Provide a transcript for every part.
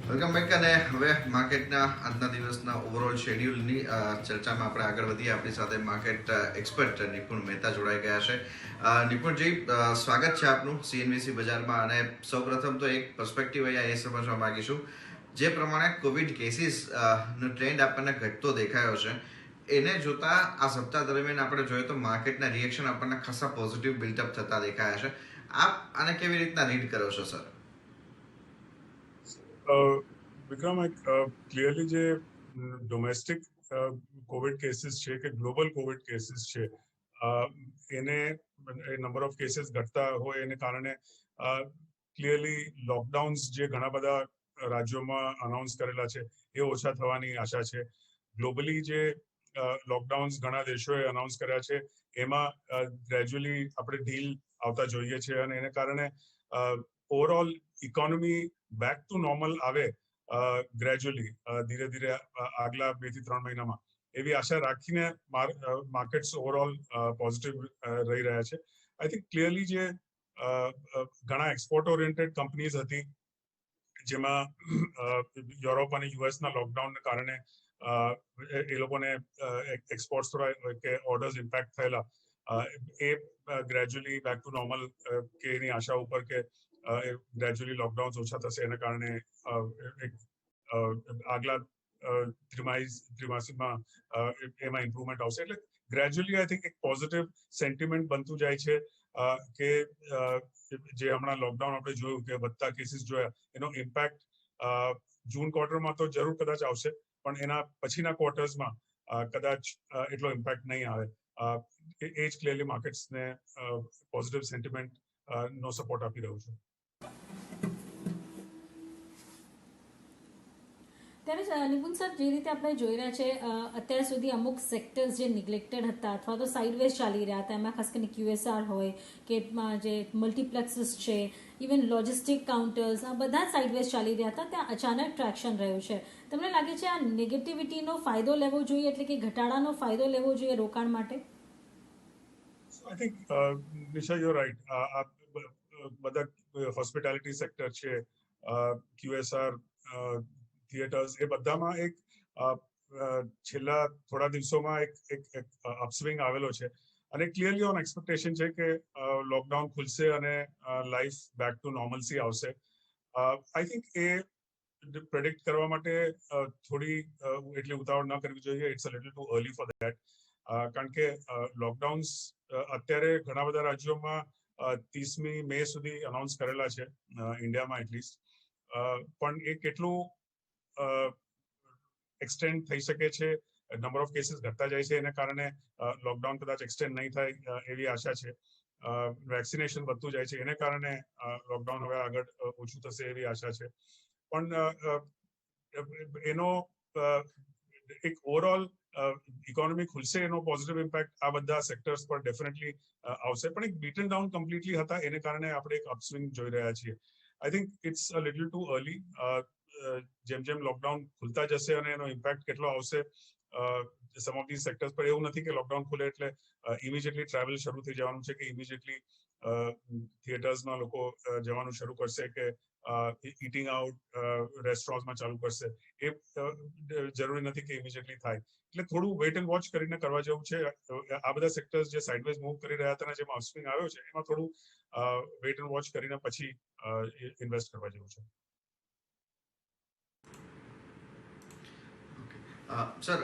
Welcome back. અને હવે માર્કેટના આજના દિવસના ઓવરઓલ શેડ્યુલની ચર્ચામાં આપણે આગળ વધીએ. આપણી સાથે માર્કેટ એક્સપર્ટ નિપુણ મહેતા જોડાઈ ગયા છે. નિપુણજી, સ્વાગત છે આપનું સીએનવીસી બજારમાં. અને સૌપ્રથમ તો એક પર્સપેક્ટિવ અહીંયા એ સમજવા માંગીશું, જે પ્રમાણે કોવિડ કેસીસ નો ટ્રેન્ડ આપણને ઘટતો દેખાયો છે, એને જોતા આ સપ્તાહ દરમિયાન આપણે જોઈએ તો માર્કેટના રિએક્શન આપણને ખાસા પોઝિટિવ બિલ્ટઅપ થતા દેખાયા છે. આપ આને કેવી રીતના રીડ કરો છો, સર? વિક્રમ, ક્લિયરલી જે ડોમેસ્ટિક કોવિડ કેસીસ છે કે ગ્લોબલ કોવિડ કેસીસ છે, એને નંબર ઓફ કેસીસ ઘટતા હોય એને કારણે ક્લિયરલી લોકડાઉન્સ જે ઘણા બધા રાજ્યોમાં અનાઉન્સ કરેલા છે એ ઓછા થવાની આશા છે. ગ્લોબલી જે લોકડાઉન્સ ઘણા દેશોએ અનાઉન્સ કર્યા છે એમાં ગ્રેજ્યુઅલી આપણે ઢીલ આવતા જોઈએ છે, અને એને કારણે overall economy back to normal આવે ગ્રેજ્યુઅલી, ધીરે ધીરે આગલા 2 થી 3 મહિનામાં, એવી આશા રાખીને માર્કેટ્સ ઓવરઓલ પોઝિટિવ રહી રહ્યા છે. આઈ થિંક ક્લિયરલી જે ઘણા એક્સપોર્ટ ઓરિએન્ટેડ કંપનીઝ હતી, જેમાં યુરોપ અને યુએસના લોકડાઉનને કારણે એ લોકોને એક્સપોર્ટ્સ થોડા કે ઓર્ડર્સ ઇમ્પેક્ટ થયેલા, એ ગ્રેજ્યુઅલી બેક ટુ નોર્મલ કે એની આશા ઉપર કે ગ્રેજ્યુઅલી લોકડાઉન ઓછા થશે, એના કારણે આગલા ત્રિમાસિકમાં એમાં ઇમ્પ્રુવમેન્ટ આવશે. એટલે ગ્રેજ્યુઅલી આઈ થિંક એક પોઝિટિવ સેન્ટિમેન્ટ બનતું જાય છે કે જે હમણાં લોકડાઉન આપણે જોયું કે વધતા કેસીસ જોયા, એનો ઇમ્પેક્ટ જૂન ક્વાર્ટરમાં તો જરૂર કદાચ આવશે, પણ એના પછીના ક્વાર્ટર્સમાં કદાચ એટલો ઇમ્પેક્ટ નહીં આવે. એ જ ક્લિયરલી માર્કેટ્સને પોઝિટિવ સેન્ટિમેન્ટ નો સપોર્ટ આપી રહ્યું છે. ત્યારે નિપુણ સર, જે રીતે આપણે જોઈ રહ્યા છે, અત્યાર સુધી અમુક સેક્ટર્સ જે નિગ્લેક્ટેડ હતા અથવા તો સાઇડવેઝ ચાલી રહ્યા હતા, એમાં ખાસ કરીને QSR હોય કે જે મલ્ટીપ્લેક્સીસ છે, ઇવન લોજિસ્ટિક કાઉન્ટર્સ, આ બધા સાઇડવેઝ ચાલી રહ્યા હતા, ત્યાં અચાનક ટ્રેક્શન રહ્યું છે. તમને લાગે છે આ નેગેટિવિટીનો ફાયદો લેવો જોઈએ, એટલે કે ઘટાડાનો ફાયદો લેવો જોઈએ રોકાણ માટે? I think Nisha, you right. બધા હોસ્પિટાલિટી સેક્ટર છે, QSR, થિયેટર્સ, એ બધામાં એક છેલ્લા થોડા દિવસોમાં એક અપસ્વિંગ આવેલો છે, અને ક્લિયરલી ઓન એક્સપેક્ટેશન છે કે લોકડાઉન ખુલશે અને લાઈફ બેક ટુ નોર્મલસી આવશે. આઈ થિંક એ પ્રેડિક્ટ કરવા માટે થોડી એટલી ઉતાવળ ન કરવી જોઈએ. It's a little too early for that, કારણ કે લોકડાઉન્સ અત્યારે ઘણા બધા રાજ્યોમાં 30મી મે સુધી અનાઉન્સ કરેલા છે, ઇન્ડિયામાં એટલીસ્ટ. પણ એ કેટલું એક્સટેન્ડ થઈ શકે છે, નંબર ઓફ કેસીસ ઘટતા જાય છે, એને કારણે લોકડાઉન કદાચ એક્સટેન્ડ નહીં થાય એવી આશા છે. વેક્સિનેશન વધતું જાય છે, એને કારણે લોકડાઉન હવે આગળ ઓછું થશે એવી આશા છે. પણ એનો એક ઓવરઓલ ઇકોનોમી ખુલશે, એનો પોઝિટિવ ઇમ્પેક્ટ આ બધા સેક્ટર્સ પર ડેફિનેટલી આવશે. પણ એક બીટન ડાઉન કમ્પ્લીટલી હતા, એને કારણે આપણે એક અપસ્વિંગ જોઈ રહ્યા છીએ. I think it's a little too early. જેમ જેમ લોકડાઉન ખુલતા જશે અને એનો ઇમ્પેક્ટ કેટલો આવશે સમ ઓફ ધીસ સેક્ટર્સ પર, એવું નથી કે લોકડાઉન ખુલે એટલે ઇમિડિયેટલી ટ્રાવેલ શરૂ થઈ જવાનું છે, કે ઇમિડિયેટલી થિયેટર્સમાં લોકો જવાનું શરૂ કરશે, કે ઇટિંગ આઉટ રેસ્ટોરન્ટ્સમાં ચાલુ કરશે. એ જરૂરી નથી કે ઇમિડિયેટલી થાય. એટલે થોડું વેટ એન્ડ વોચ કરીને કરવા જેવું છે. આ બધા સેક્ટર્સ જે સાઇડવેઝ મૂવ કરી રહ્યા હતા, જેમાં અપસ્વિંગ આવ્યો છે, એમાં થોડું વેટ એન્ડ વોચ કરીને પછી ઇન્વેસ્ટ કરવા જેવું છે. સર,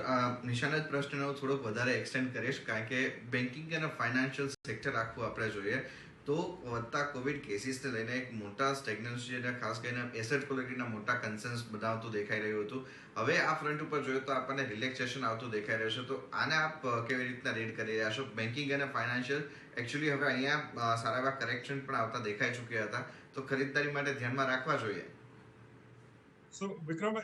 નિશાના જ પ્રશ્નનો થોડોક વધારે એક્સટેન્ડ કરીશ, કારણ કે બેન્કિંગ અને ફાઇનાન્શિયલ સેક્ટર આખું આપણે જોઈએ તો વધતા કોવિડ કેસીસને લઈને એક મોટા સ્ટેગ્નન્સી અને ખાસ કરીને એસેટ ક્વોલિટીના મોટા કન્સર્ન્સ બનાવતું દેખાઈ રહ્યું હતું. હવે આ ફ્રન્ટ ઉપર જોઈએ તો આપણને રિલેક્સેશન આવતું દેખાઈ રહ્યું છે. તો આને આપ કેવી રીતના રીડ કરી રહ્યા છો? બેન્કિંગ અને ફાઇનાન્શિયલ એકચ્યુઅલી હવે અહીંયા સારા એવા કરેક્શન પણ આવતા દેખાઈ ચૂક્યા હતા, તો ખરીદદારી માટે ધ્યાનમાં રાખવા જોઈએ. સો વિક્રમ,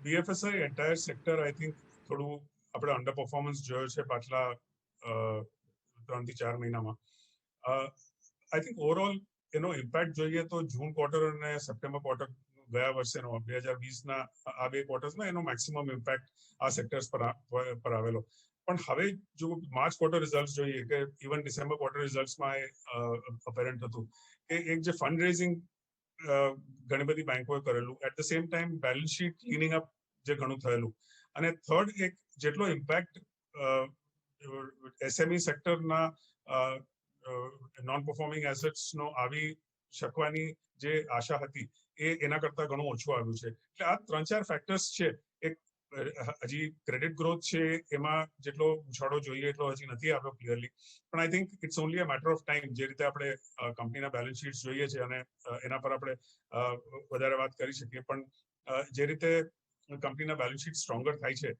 BFSI entire sector I think થોડું આપણે અંડર પરફોર્મન્સ જોયો છે પાછલા 3 થી 4 મહિનામાં. આઈ થિંક ઓવરઓલ એનો ઇમ્પેક્ટ જોઈએ તો જૂન ક્વાર્ટર અને સપ્ટેમ્બર ક્વાર્ટર ગયા વર્ષેનો 2020ના આ 2 ક્વાર્ટર્સમાં એનો મેક્સિમમ ઇમ્પેક્ટ આ સેક્ટર્સ પર આવેલો. પણ હવે જો માર્ચ ક્વાર્ટર રિઝલ્ટ જોઈએ, કે ઇવન ડિસેમ્બર ક્વાર્ટર રિઝલ્ટ્સમાં અપેરન્ટ હતું કે એક જે ફંડ રેઝિંગ ઘણી બધી બેંકોએ કરેલું. At the same time balance sheet cleaning up જે ઘણું થયેલું. અને થર્ડ, એક જેટલો ઇમ્પેક્ટ એસએમઈ સેક્ટરના નોન પરફોર્મિંગ એસેટ્સનો આવી શકવાની જે આશા હતી એના કરતા ઘણું ઓછું આવ્યું છે. એટલે આ 3-4 ફેક્ટર્સ છે. એક હજી ક્રેડિટ ગ્રોથ છે એમાં જેટલો ઉછાળો જોઈએ એટલો હજી નથી આવ્યો ક્લિયરલી, પણ I think it's only a matter of time. જે રીતે આપણે કંપનીના બેલેન્સ શીટ્સ જોઈએ છે અને એના પર આપણે વધારે વાત કરી શકીએ, પણ જે રીતે કંપનીના બેલેન્સ શીટ સ્ટ્રોંગર થાય છે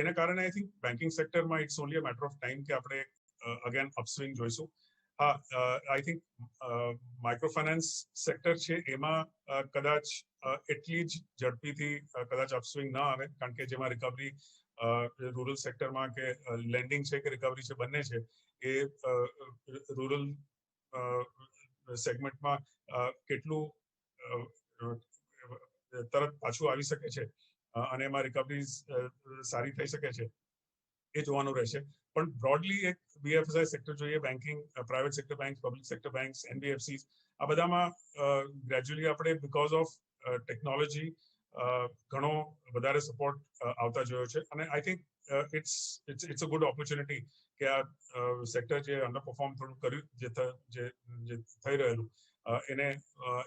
એને કારણે આઈ થિંક બેન્કિંગ સેક્ટરમાં it's only a matter of time કે આપણે અગેન અપસ્વિંગ જોઈશું. હા, I think microfinance sector છે એમાં કદાચ એટલી જ ઝડપીથી કદાચ અપસ્વિંગ ન આવે, કારણ કે જેમાં રિકવરી રૂરલ સેક્ટરમાં કે લેન્ડિંગ છે કે રિકવરી છે બંને છે એ રૂરલ સેગમેન્ટમાં કેટલું તરત પાછું આવી શકે છે અને એમાં રિકવરી સારી થઈ શકે છે એ જોવાનું રહેશે. પણ બ્રોડલી એક બીએફએસઆઈ સેક્ટર જોઈએ, banking, private sector bank, public sector banks, NBFC, આ બધામાં ગ્રેજ્યુઅલી આપણે બીકોઝ ઓફ ટેકનોલોજી ઘણો વધારે સપોર્ટ આવતા જોયો છે. અને I think it's a good opportunity કે આ સેક્ટર જે અંડર પરફોર્મ થોડું કર્યું જે થઈ રહેલું એને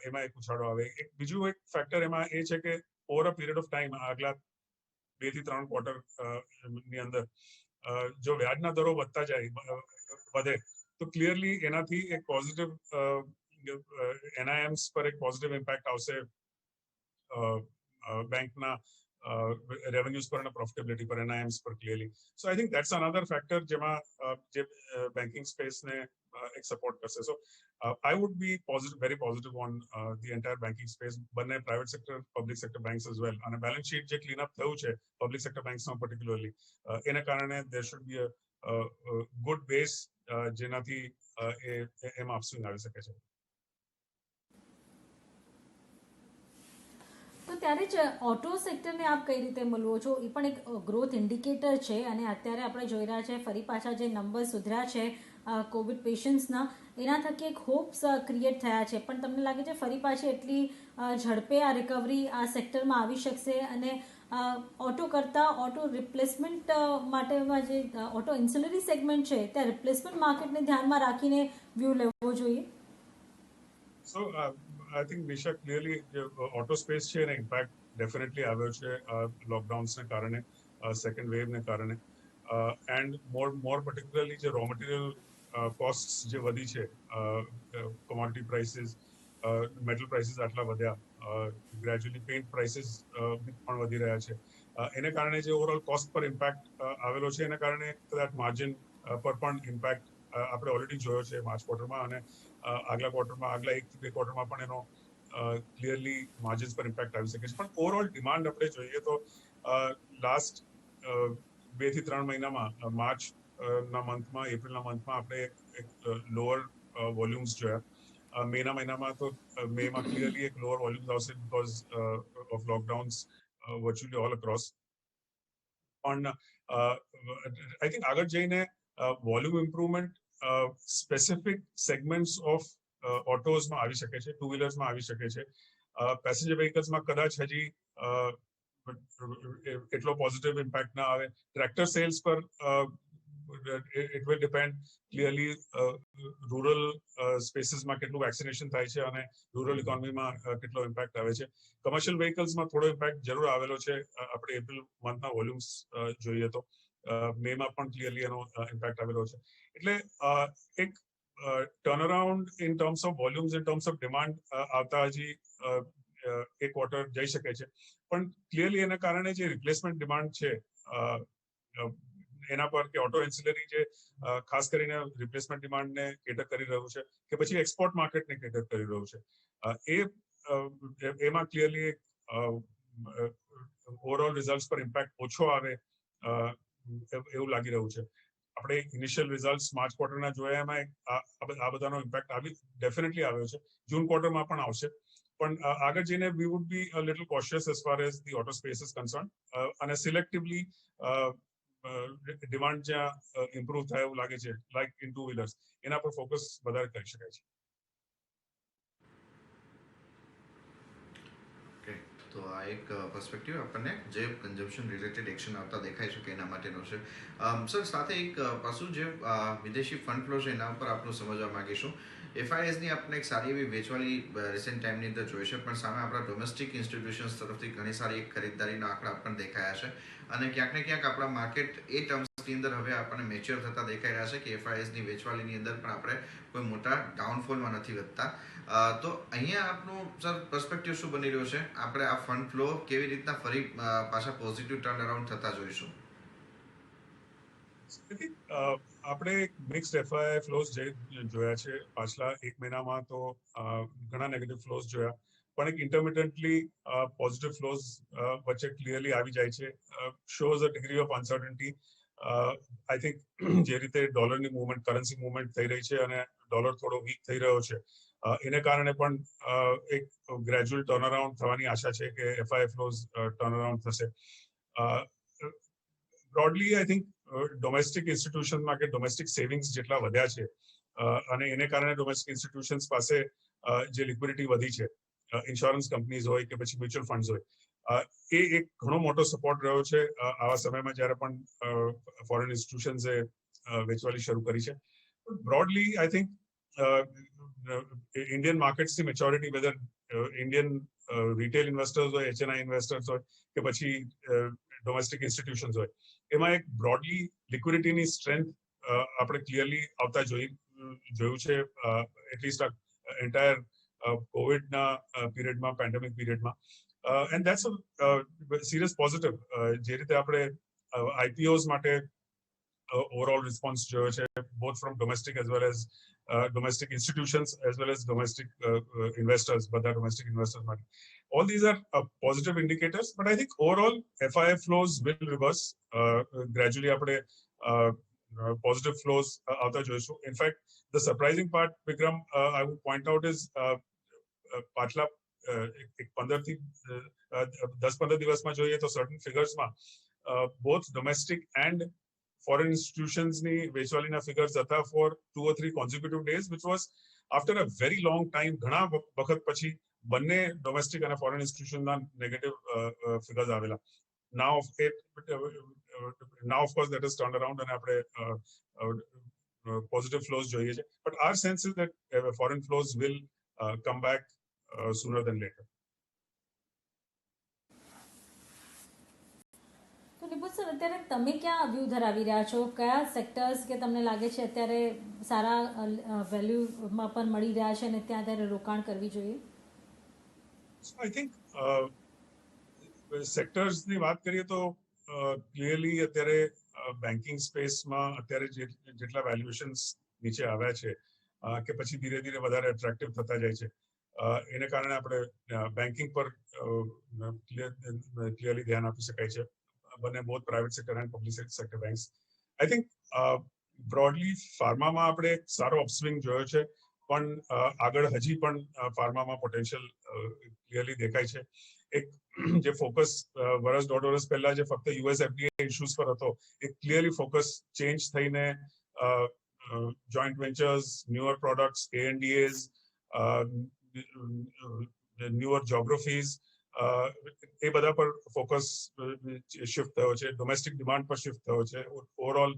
એમાં એક ઉછાળો આવે. એક બીજું એક ફેક્ટર એમાં એ છે કે over a period of time આગલા 2 થી 3 ક્વાર્ટર ની અંદર જો વ્યાજના દરો વધતા જાય વધે તો ક્લિયરલી એનાથી એક પોઝિટિવ એનઆઈએમ્સ પર એક પોઝિટિવ ઇમ્પેક્ટ આવશે બેંકના રેવન્યુઝ પર અને પ્રોફિટેબિલિટી પર, એનઆઈએમ્સ પર clearly. So I think that's another factor જેમાં જે બેન્કિંગ સ્પેસને એક સપોર્ટ કરશે. So I would be very positive on the entire banking space, બંને private sector, public sector banks as well. અને બેલેન્સ શીટ જે ક્લીન અપ થયું છે પબ્લિક સેક્ટર બેંક્સમાં પર્ટિક્યુલરલી, એને કારણે there should be a good base જેનાથી એમાં અપસ્વિંગ આવી શકે છે. તો ત્યારે જ ઓટો સેક્ટરને આપ કઈ રીતે મળવો છો? એ પણ એક ગ્રોથ ઇન્ડિકેટર છે અને અત્યારે આપણે જોઈ રહ્યા છે ફરી પાછા જે નંબર સુધર્યા છે કોવિડ પેશન્ટ્સના, એના થકી એક હોપ્સ ક્રિએટ થયા છે. પણ તમને લાગે છે ફરી પાછી એટલી ઝડપે આ રિકવરી આ સેક્ટરમાં આવી શકશે? અને ઓટો કરતાં ઓટો રિપ્લેસમેન્ટ માટેમાં જે ઓટો ઇન્સ્યુલરી સેગમેન્ટ છે ત્યાં રિપ્લેસમેન્ટ માર્કેટને ધ્યાનમાં રાખીને વ્યૂ લેવો જોઈએ. So I think Nisha, clearly auto space છે એને ઇમ્પેક્ટ ડેફિનેટલી આવ્યો છે લોકડાઉન્સને કારણે, સેકન્ડ વેવને કારણે, એન્ડ મોર પર્ટિક્યુલરલી જે રો મટીરિયલ કોસ્ટ જે વધી છે, કોમોડિટી પ્રાઇસીસ, મેટલ પ્રાઇસીસ આટલા વધ્યા, ગ્રેજ્યુઅલી પેઇન્ટ પ્રાઇસીસ પણ વધી રહ્યા છે, એને કારણે જે ઓવરઓલ કોસ્ટ પર ઇમ્પેક્ટ આવેલો છે, એને કારણે કદાચ માર્જિન પર પણ ઇમ્પેક્ટ આપણે ઓલરેડી જોયો છે માર્ચ ક્વાર્ટરમાં, અને આગલા ક્વાર્ટરમાં, આગલા 1 થી 2 ક્વાર્ટરમાં પણ એનો ક્લિયરલી માર્જિન્સ પર ઇમ્પેક્ટ આવી શકે છે. પણ ઓવરઓલ ડિમાન્ડ આપણે જોઈએ તો લાસ્ટ 2 થી 3 મહિનામાં, માર્ચ ના મંથમાં, એપ્રિલના મંથમાં આપણે એક લોઅર વોલ્યુમ્સ જોયા. મેના મહિનામાં તો મેમાં ક્લિયરલી એક લોઅર વોલ્યુમ્સ આવશે because of lockdowns virtually all across. પણ આઈ થિંક આગળ જઈને volume improvement specific segments of ઓટોઝમાં આવી શકે છે, ટુ વ્હીલર્સમાં આવી શકે છે, પેસેન્જર વ્હીકલ્સમાં કદાચ હજી એટલો પોઝિટિવ ઇમ્પેક્ટ ના આવે. ટ્રેક્ટર સેલ્સ પર it will depend clearly rural સ્પેસીસમાં કેટલું વેક્સિનેશન થાય છે અને રૂરલ ઇકોનોમીમાં કેટલો ઇમ્પેક્ટ આવે છે. કમર્શિયલ વ્હીકલ્સમાં થોડો ઇમ્પેક્ટ જરૂર આવેલો છે. આપણે એપ્રિલ મંથના વોલ્યુમ્સ જોઈએ તો મેમાં પણ ક્લિયરલી એનો ઇમ્પેક્ટ આવેલો છે. એટલે એક turnaround in terms of volumes, in terms of demand આવતા હજી એક ક્વાર્ટર જઈ શકે છે. પણ ક્લિયરલી એના કારણે જે રિપ્લેસમેન્ટ ડિમાન્ડ છે એના પર, કે ઓટો એન્સિલરી જે ખાસ કરીને રિપ્લેસમેન્ટ ડિમાન્ડને કેટર કરી રહ્યું છે, કે પછી એક્સપોર્ટ માર્કેટને કેટર કરી રહ્યું છે, એમાં ક્લિયરલી ઓવરઓલ રિઝલ્ટ પર ઇમ્પેક્ટ ઓછો આવે એવું લાગી રહ્યું છે. આપણે ઇનિશિયલ રિઝલ્ટ માર્ચ ક્વાર્ટરના જોયા, એમાં આ બધાનો ઇમ્પેક્ટ ડેફિનેટલી આવ્યો છે. જૂન ક્વાર્ટરમાં પણ આવશે. પણ આગળ જઈને વી would be a little cautious as far as the auto space is concern, અને સિલેક્ટિવલી ડિમાન્ડ જ્યાં ઇમ્પ્રુવ થાય એવું લાગે છે, લાઇક ઇન ટુ વ્હીલર્સ, એના પર ફોકસ વધારે કરી શકાય છે. તો આ એક પર્સપેક્ટિવ આપણને જે કન્ઝમ્પશન રિલેટેડ એક્શન આવતા દેખાઈ શકે એના માટેનો છે. સર, સાથે એક પાછું જે વિદેશી ફંડ ફ્લો છે એના ઉપર આપણું સમજવા માંગીશું. એફઆઈએસની આપણે એક સારી એવી વેચવાલી રિસેન્ટ ટાઈમની અંદર જોઈ છે, પણ સામે આપણા ડોમેસ્ટિક ઇન્સ્ટિટ્યુશન્સ તરફથી ઘણી સારી એક ખરીદદારીના આંકડા પણ દેખાયા છે, અને ક્યાંક ને ક્યાંક આપણા માર્કેટ એ ટર્મ્સની અંદર હવે આપણને મેચ્યોર થતા દેખાઈ રહ્યા છે કે એફઆઈએસની વેચવાલીની અંદર પણ આપણે કોઈ મોટા ડાઉનફોલમાં નથી વધતા. તો અહીંયા આપનું સર પર્સપેક્ટિવ શું બની રહ્યો છે? આપણે આ ફંડ ફ્લો કેવી રીતના ફરી પાછા પોઝિટિવ ટર્ન અરાઉન્ડ થતા જોઈશું? આપણે મિક્સ્ડ એફઆઈ ફ્લોઝ જોયા છે પાછલા એક મહિનામાં, તો ઘણા નેગેટિવ ફ્લોઝ જોયા, પણ એક ઇન્ટરમિટન્ટલી પોઝિટિવ ફ્લોઝ વચ્ચે ક્લિયરલી આવી જાય છે. Shows a degree of uncertainty. I think જે રીતે ડોલરની મુવમેન્ટ, કરન્સી મુવમેન્ટ થઈ રહી છે અને ડોલર થોડો વીક થઈ રહ્યો છે, એને કારણે પણ એક ગ્રેજ્યુઅલ ટર્નઅરાઉન્ડ થવાની આશા છે કે એફઆઈ ફ્લોઝ ટર્નઅરાઉન્ડ થશે. બ્રોડલી આઈ થિંક ડોમેસ્ટિક ઇન્સ્ટિટ્યુશનમાં કે ડોમેસ્ટિક સેવિંગ્સ જેટલા વધ્યા છે, અને એને કારણે ડોમેસ્ટિક ઇન્સ્ટિટ્યુશન્સ પાસે જે લિક્વિડિટી વધી છે, ઇન્સ્યોરન્સ કંપનીઝ હોય કે પછી મ્યુચ્યુઅલ ફંડ્સ હોય, એ એક ઘણો મોટો સપોર્ટ રહ્યો છે આવા સમયમાં જ્યારે પણ ફોરેન ઇન્સ્ટિટ્યુશન્સે વેચવાલી શરૂ કરી છે. બ્રોડલી આઈ થિંક ઇન્ડિયન માર્કેટ્સની maturity, whether Indian retail investors હોય, એચએનઆઈ ઇન્વેસ્ટર્સ હોય કે પછી ડોમેસ્ટિક ઇન્સ્ટિટ્યુશન્સ હોય, એમાં એક બ્રોડલી લિક્વિડિટીની સ્ટ્રેન્થ આપણે ક્લિયરલી આવતા જોયું છે, એટલીસ્ટ એન્ટાયર કોવિડના period, pandemic period. And that's a serious positive. જે રીતે આપણે આઈપીઓઝ માટે ઓવરઓલ રિસ્પોન્સ જોયો છે, both from domestic as well as domestic institutions as well as domestic investors, બધા ડોમેસ્ટિક ઇન્વેસ્ટર્સ માટે. All these are positive indicators, but I think overall FII flows will reverse. Gradually, આપણે positive flows આવતા જોઈશું. In fact, the surprising part, Vikram, I would point out is પાછલા 10 થી 15 દિવસમાં જોઈએ તો certain figuresમાં both domestic and foreign institutionsની વેચવાલીના figures હતા for 2 or 3 consecutive days, which was after a very long time. ઘણા વખત પછી બંને ડોમેસ્ટિક અને ફોરેન ઇન્સ્ટિટ્યુશનના નેગેટિવ ફિગર્સ આવેલા. Now of course that is turned around અને આપણે positive flows જોઈએ છે, but our sense is that foreign flows will come back sooner than later. તો નિપુણ સર, અત્યારે તમે ક્યાં વ્યૂ ધરાવી રહ્યા છો? કયા સેક્ટર્સ કે તમને લાગે છે અત્યારે સારા વેલ્યુમાં પણ મળી રહ્યા છે અને ત્યાં અત્યારે રોકાણ કરવી જોઈએ? So I think સેક્ટર્સની વાત કરીએ તો ક્લિયરલી અત્યારે બેન્કિંગ સ્પેસમાં અત્યારે જેટલા વેલ્યુએશન્સ નીચે આવ્યા છે કે પછી ધીરે ધીરે વધારે એટ્રેક્ટિવ થતા જાય છે, એને કારણે આપણે બેન્કિંગ પર ક્લિયરલી ધ્યાન આપી શકાય છે, બંને both private sector and public sector banks. I think broadly ફાર્મામાં આપણે એક સારો અપસ્વિંગ જોયો છે, પણ આગળ હજી પણ ફાર્મામાં પોટેન્શિયલ ક્લિયરલી દેખાય છે. એક જે ફોકસ વર્ષ 1.5 વર્ષ પહેલા જે ફક્ત યુએસ એફડીએ ઇશ્યુઝ પર હતો, એક ક્લિયરલી ફોકસ ચેન્જ થઈને joint ventures, newer products, ANDAs, newer geographies, એ બધા પર ફોકસ શિફ્ટ થયો છે, ડોમેસ્ટિક ડિમાન્ડ પર શિફ્ટ થયો છે. ઓવરઓલ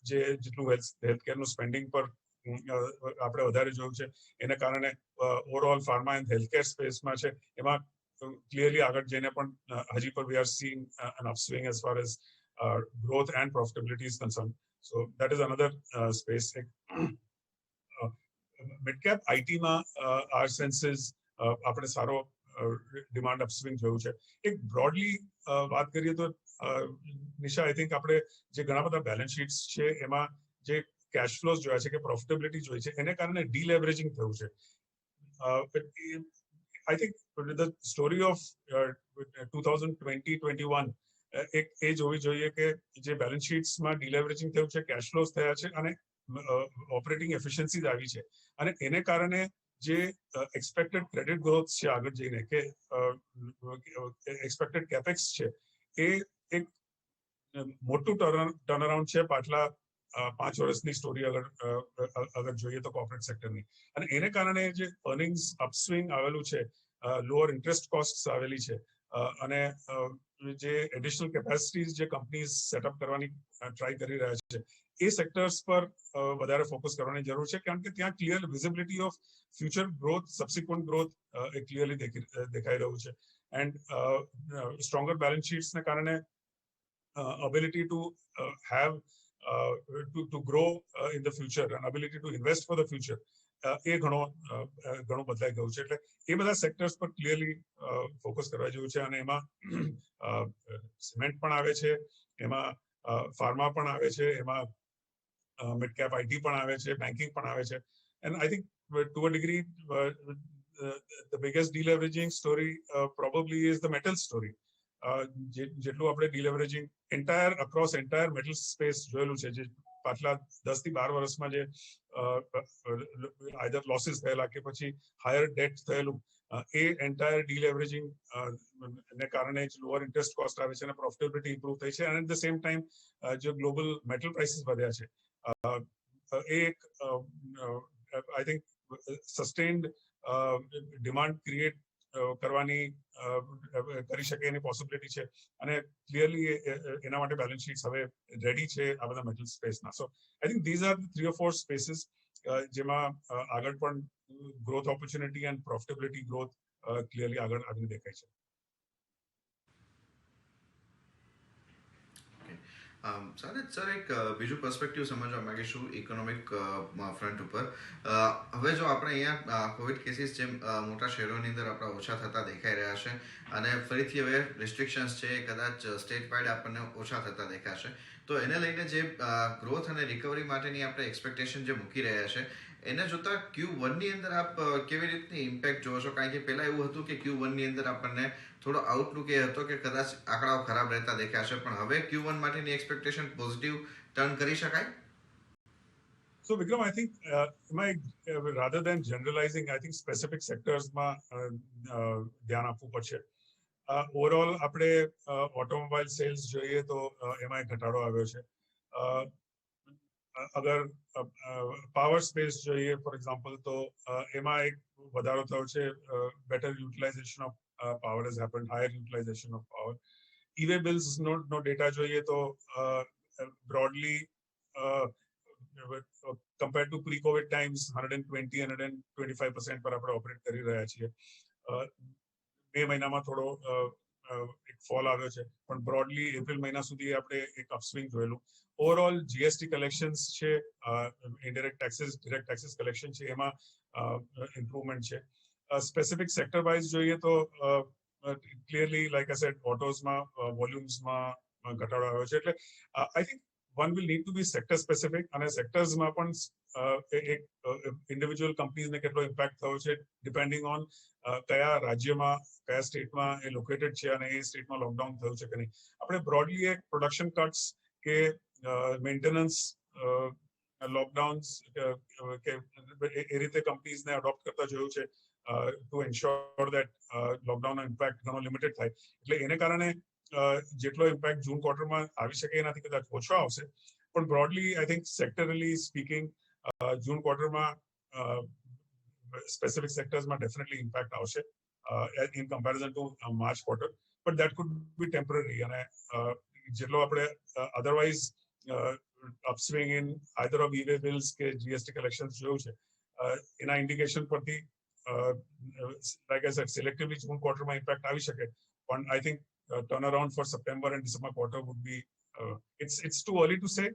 જે જેટલું હેલ્થકેરનું સ્પેન્ડિંગ પર આપણે વધારે જોયું છે, એને કારણે ઓવરઓલ ફાર્મા એન્ડ હેલ્થકેર સ્પેસમાં છે, એમાં ક્લિયરલી આગળ જઈને પણ હજી પણ we are seeing an upswing as far as growth and profitability is concerned. So that is another space. Mid cap IT માં our senses આપણે સારો ડિમાન્ડ અપસ્વિંગ જોયું છે. એક બ્રોડલી વાત કરીએ તો નિશા, આઈ થિંક આપણે જે ઘણા બધા બેલેન્સ શીટ્સ છે એમાં જે કેશ ફ્લોઝ જોયા છે કે પ્રોફિટેબિલિટી જોઈ છે, એને કારણે ડીલેવરેજિંગ થયું છે. I think the story of 2020-21 એક એ જોવી જોઈએ કે જે બેલેન્સ શીટ્સમાં ડીલેવરેજિંગ થયું છે, કેશ ફ્લોઝ થયા છે અને ઓપરેટિંગ એફિશિયન્સીઝ આવી છે, અને એને કારણે જે એક્સપેક્ટેડ ક્રેડિટ ગ્રોથ છે આગળ જઈને કે એક્સપેક્ટેડ કેપેક્સ છે, એ એક મોટું ટર્નઅરાઉન્ડ છે પાછલા 5 વર્ષની સ્ટોરી અગર જોઈએ તો કોર્પોરેટ સેક્ટરની. અને એને કારણે જે અર્નિંગ્સ અપસ્વિંગ આવેલું છે, લોઅર ઇન્ટરેસ્ટ કોસ્ટ આવેલી છે, અને જે એડિશનલ કેપેસિટીઝ જે કંપનીઝ સેટઅપ કરવાની ટ્રાય કરી રહ્યા છે એ સેક્ટર્સ પર વધારે ફોકસ કરવાની જરૂર છે, કારણ કે ત્યાં clear visibility of future growth, subsequent growth A clearly દેખાઈ રહ્યું છે. એન્ડ સ્ટ્રોંગર બેલેન્સ શીટ્સને કારણે ability to have to grow in the future and ability to invest for the future એ ઘણું બદલાઈ ગયું છે. એટલે એ બધા સેક્ટર્સ પર ક્લિયરલી ફોકસ કરવા જેવું છે. અને એમાં સિમેન્ટ પણ આવે છે, એમાં ફાર્મા પણ આવે છે, એમાં મિડ કેપ આઈટી પણ આવે છે, બેન્કિંગ પણ આવે છે. And I think to a degree the biggest deleveraging story probably is the metal story. જેટલું આપણે ડિલેવરેજિંગ અક્રોસ એન્ટાયર મેટલ સ્પેસ જોયેલું છે, જે પાછલા 10 થી 12 વર્ષમાં જે આઈધર લોસીસ થયેલા કે પછી હાયર ડેટ થયેલું, એ એન્ટાયર ડિલેવરેજિંગ ને કારણે જ લોઅર ઇન્ટરેસ્ટ કોસ્ટ આવે છે અને પ્રોફિટેબિલિટી ઇમ્પ્રુવ થઈ છે. અને એટ ધ સેમ ટાઈમ જે ગ્લોબલ મેટલ પ્રાઇસીસ વધ્યા છે, એ એક આઈ થિંક સસ્ટેન્ડ ડિમાન્ડ ક્રિએટ કરવાની કરી શકે એની પોસિબિલિટી છે. અને ક્લિયરલી એના માટે બેલેન્સ શીટ્સ હવે રેડી છે આ બધા મેટલ સ્પેસના. So I think these are 3 or 4 spaces જેમાં આગળ પણ growth opportunity and profitability growth clearly આગળ દેખાય છે. સર, એક બીજું પર્સપેક્ટિવ સમજવા માંગીશું ઇકોનોમિક ફ્રન્ટ ઉપર. હવે જો આપણે અહીંયા કોવિડ કેસીસ જેમ મોટા શહેરોની અંદર આપણા ઓછા થતા દેખાઈ રહ્યા છે, અને ફરીથી હવે રિસ્ટ્રિક્શન્સ છે એ કદાચ સ્ટેટ વાઇડ આપણને ઓછા થતા દેખાશે, તો એને લઈને જે ગ્રોથ અને રિકવરી માટેની આપણે એક્સપેક્ટેશન જે મૂકી રહ્યા છે, એને જોતા Q1 ની અંદર આપ કેવી રીતની ઇમ્પેક્ટ જોવો છો? કારણ કે પહેલા એવું હતું કે Q1 ની અંદર આપણને થોડો આઉટલુક એ હતો કે કદાચ આંકડાઓ ખરાબ રહેતા દેખાશે, પણ હવે Q1 માટેની એક્સપેક્ટેશન પોઝિટિવ ટર્ન કરી શકાય? So Vikram, I think rather than generalizing, I think specific sectorsમાં ધ્યાન આપવું પડશે. ઓવરઓલ આપણે ઓટોમોબાઈલ સેલ્સ જોઈએ તો એમાં એક ઘટાડો આવ્યો છે. અગર પાવર સ્પેસ જોઈએ ફોર એક્ઝામ્પલ, તો એમાં એક વધારો થયો છે. Better utilisation of power has happened, higher utilization of power. E-way bills no data જોઈએ તો broadly compared to pre-COVID times 120-125% પર આપણે ઓપરેટ કરી રહ્યા છીએ. મે મહિનામાં થોડો એક ફોલ આવ્યો છે, પણ બ્રોડલી એપ્રિલ મહિના સુધી આપણે એક અપસ્વિંગ જોયેલું. ઓવરઓલ જીએસટી કલેક્શન્સ છે, indirect taxes, direct taxes collection છે, એમાં ઇમ્પ્રુવમેન્ટ છે. સ્પેસિફિક સેક્ટર વાઇઝ જોઈએ તો ક્લિયરલી લાઈક આઈ સેડ ઓટોઝમાં વોલ્યુમ્સમાં ઘટાડો આવ્યો છે. એટલે I think one will need to be sector specific, અને સેક્ટર્સમાં પણ એક ઇન્ડિવિજ્યુઅલ કંપનીઝને કેટલો ઇમ્પેક્ટ થયો છે ડિપેન્ડિંગ ઓન કયા રાજ્યમાં, કયા સ્ટેટમાં એ લોકેટેડ છે અને એ સ્ટેટમાં લોકડાઉન થયું છે કે નહીં. આપણે બ્રોડલી એક પ્રોડક્શન કટ્સ કે મેન્ટેનન્સ લોકડાઉન્સ કે એ રીતે કંપનીઝને અડોપ્ટ કરતા જોયું છે ટુ એન્શ્યોર દેટ લોકડાઉનનો ઇમ્પેક્ટ ઘણો લિમિટેડ થાય. એટલે એને કારણે જેટલો ઇમ્પેક્ટ જૂન ક્વાર્ટરમાં આવી શકે એનાથી કદાચ ઓછો આવશે, પણ broadly I think sectorally speaking June ક્વાર્ટરમાં સ્પેસિફિક સેક્ટર્સમાં ડેફિનેટલી ઇમ્પેક્ટ આવશે in comparison to March quarter, but that could be temporary. અને જેટલો આપણે otherwise upswing in either of E-way bills કે જીએસટી કલેક્શન્સ જોયું છે, એના ઇન્ડિકેશન પરથી લાઈક આઈ સેડ સિલેક્ટિવલી જૂન ક્વાર્ટરમાં ઇમ્પેક્ટ આવી શકે, પણ I think turnaround for September and December quarter would be it's too early to say,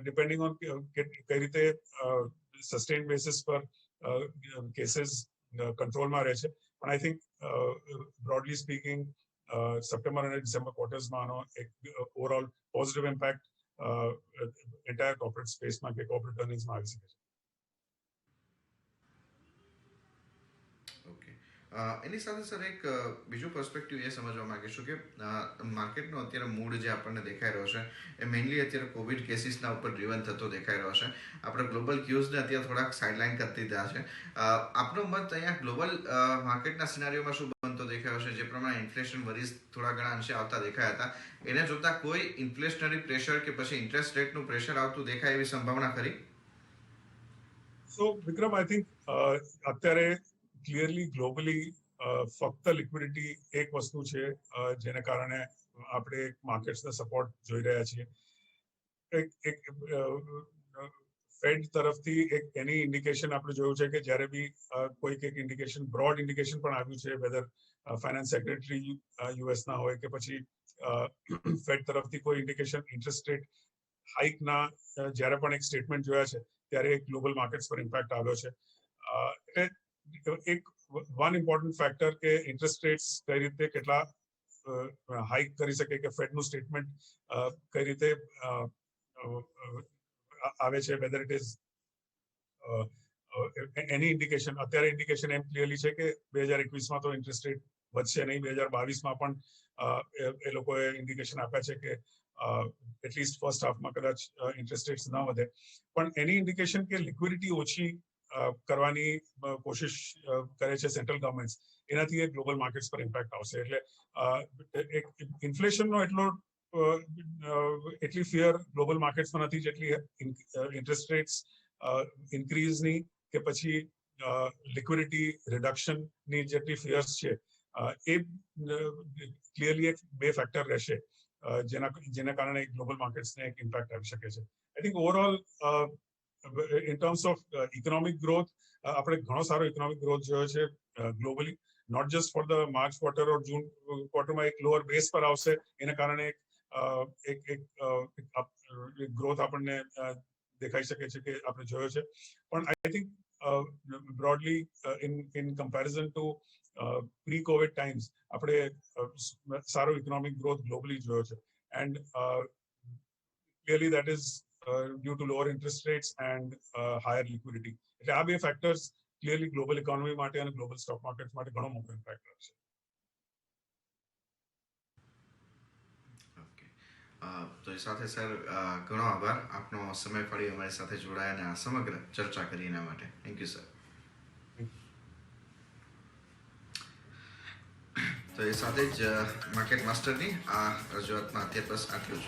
depending on કઈ રીતે sustained basis પર cases controlમાં રહે છે. પણ I think broadly speaking September and December quartersમાં આનો એક overall positive impact entire corporate spaceમાં કે corporate earningsમાં આવી શકે છે. એની સાથે સર એક બીજું પર્સપેક્ટિવ એ સમજવા માંગીશું કે માર્કેટનો અત્યારે મૂડ જે આપણને દેખાઈ રહ્યો છે એ મેઇનલી અત્યારે કોવિડ કેસીસના ઉપર ડ્રીવન થતો દેખાઈ રહ્યો છે. આપણે ગ્લોબલ ક્યુઝને અત્યારે થોડાક સાઇડલાઇન કરી દીધા છે. આપનો મત અહીંયા ગ્લોબલ માર્કેટના સિનારીઓમાં શું બનતો દેખાયો છે? જે પ્રમાણે ઇન્ફ્લેશન વરીઝ થોડા ઘણા અંશે આવતા દેખાયા હતા, એને જોતા કોઈ ઇન્ફ્લેશનરી પ્રેશર કે પછી ઇન્ટરેસ્ટ રેટનું પ્રેશર આવતું દેખાય એવી સંભાવના ખરી? So Vikram, I think અત્યારે ક્લિયરલી ગ્લોબલી ફક્ત લિક્વિડિટી એક વસ્તુ છે જેને કારણે આપણે માર્કેટ્સને સપોર્ટ જોઈ રહ્યા છીએ. ફેડ તરફથી એની ઇન્ડિકેશન આપણે જોયું છે કે જ્યારે બી કોઈક એક ઇન્ડિકેશન બ્રોડ ઇન્ડિકેશન પણ આવ્યું છે, વેધર ફાઇનાન્સ સેક્રેટરી યુએસ ના હોય કે પછી ફેડ તરફથી કોઈ ઇન્ડિકેશન ઇન્ટરેસ્ટ રેટ હાઇક ના જ્યારે પણ એક સ્ટેટમેન્ટ જોયા છે ત્યારે એક ગ્લોબલ માર્કેટ્સ પર ઇમ્પેક્ટ આવ્યો છે. એટલે એક વન ઇમ્પોર્ટન્ટ ફેક્ટર કે ઇન્ટરેસ્ટ રેટ્સ કઈ રીતે કેટલા હાઇક કરી શકે કે ફેડનું સ્ટેટમેન્ટ કઈ રીતે આવે છે, weather it is any indication. અત્યારે ઇન્ડિકેશન એમ ક્લિયરલી છે કે 2021માં તો ઇન્ટરેસ્ટ રેટ વધશે નહીં. 2022માં પણ એ લોકોએ ઇન્ડિકેશન આપ્યા છે કે એટલીસ્ટ ફર્સ્ટ હાફમાં કદાચ ઇન્ટરેસ્ટ રેટ્સ ન વધે, પણ એની ઇન્ડિકેશન કે લિક્વિડિટી ઓછી કરવાની કોશિશ કરે છે સેન્ટ્રલ ગવર્મેન્ટ, એનાથી એક ગ્લોબલ માર્કેટ્સ પર ઇમ્પેક્ટ આવશે. એટલે ઇન્ફ્લેશનનો એટલી ફિયર ગ્લોબલ માર્કેટ્સમાં નથી જેટલી ઇન્ટરેસ્ટ રેટ્સ ઇન્ક્રીઝની કે પછી લિક્વિડિટી રિડક્શનની જેટલી ફિયર્સ છે. એ ક્લિયરલી એક બે ફેક્ટર રહેશે જેના કારણે ગ્લોબલ માર્કેટ્સને એક ઇમ્પેક્ટ આવી શકે છે. I think overall in terms of economic growth આપણે ઘણો સારો ઇકોનોમિક ગ્રોથ જોયો છે globally, not just for the March quarter or June ક્વાર્ટરમાં એક લોઅર બેઝ પર આવશે એના કારણે એક ગ્રોથ આપણને દેખાઈ શકે છે કે આપણે જોયો છે. પણ I think broadly in comparison two pre Covid times આપણે સારો ઇકોનોમિક ગ્રોથ ગ્લોબલી જોયો છે. And clearly that is due to lower interest rates and higher liquidity. એટલે આ બે ફેક્ટર્સ ક્લિયરલી ગ્લોબલ ઇકોનોમી માટે અને ગ્લોબલ સ્ટોક માર્કેટ માટે ઘણો મોટો ઇમ્પેક્ટ કરશે. તો એ સાથે સર ઘણો આભાર, આપનો સમય ફાળી અમારી સાથે જોડાયા અને આ સમગ્ર ચર્ચા કરી એના માટે. Thank you sir. તો એ સાથે જ માર્કેટ માસ્ટરની આ રજૂઆતમાં અત્યારે બસ આટલું જ.